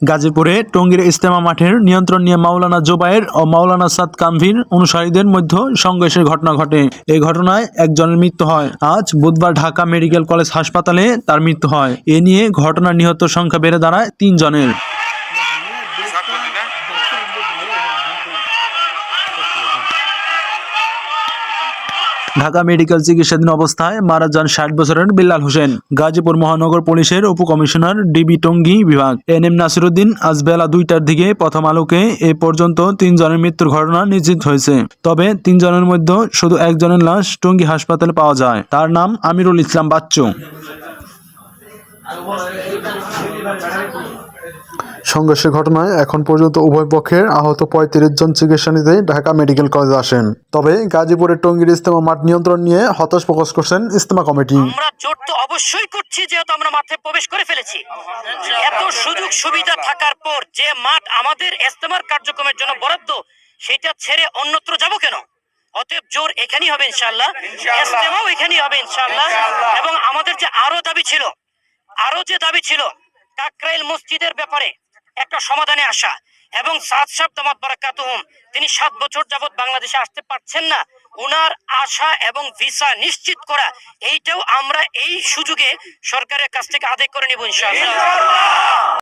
গাজীপুরে টঙ্গীর ইজতেমা মাঠের নিয়ন্ত্রণ নিয়ে মাওলানা জোবায়ের ও মাওলানা সাদ কামভীর অনুসারীদের মধ্যে সংঘর্ষের ঘটনা ঘটে। এই ঘটনায় একজনের মৃত্যু হয়। আজ বুধবার ঢাকা মেডিকেল কলেজ হাসপাতালে তার মৃত্যু হয়। এ নিয়ে ঘটনার নিহত সংখ্যা বেড়ে দাঁড়ায় ৩ জনের। ঢাকা মেডিকেল চিকিৎসাধীন অবস্থায় মারা যান ৬০ বছরের বিল্লাল হোসেন। গাজীপুর মহানগর পুলিশের উপকমিশনার ডিবি টঙ্গী বিভাগ এনএম নাসিরুদ্দিন আজ বেলা ২টার দিকে প্রথম আলোকে এ পর্যন্ত ৩ জনের মৃত্যুর ঘটনা নিশ্চিত হয়েছে। তবে ৩ জনের মধ্যে শুধু একজনের লাশ টঙ্গী হাসপাতালে পাওয়া যায়। তার নাম আমিরুল ইসলাম বাচ্চু। সংঘর্ষের ঘটনায় এখন পর্যন্ত উভয় পক্ষের আহত ৩৫ জন চিকিৎসা নিতে ঢাকা মেডিকেল কলেজে আসেন। তবে গাজীপুরের টঙ্গীর ইজতেমা মাঠ নিয়ন্ত্রণ নিয়ে হতাশ প্রকাশ করছেন ইজতেমা কমিটি। আমরা জোট তো অবশ্যই করছি, যেহেতু আমরা মাঠে প্রবেশ করে ফেলেছি। এত সুযোগ সুবিধা থাকার পর যে মাঠ আমাদের ইজতেমার কার্যক্রমের জন্য বরাদ্দ, সেটা ছেড়ে অন্যত্র যাব কেন? অতএব জোর এখানেই হবে ইনশাআল্লাহ, ইজতেমাও এখানেই হবে ইনশাআল্লাহ। এবং আমাদের যে আরো দাবি ছিল কাকরাইল মসজিদের ব্যাপারে একটা সমাধানে আসা, এবং সাদ সাহেব দামাত বারাকাতুহুম তিনি ৭ বছর যাবত বাংলাদেশে আসতে পারছেন না, উনার আশা এবং ভিসা নিশ্চিত করা, এইটাও আমরা এই সুযোগে সরকারের কাছ থেকে আদায় করে নিব ইনশাআল্লাহ।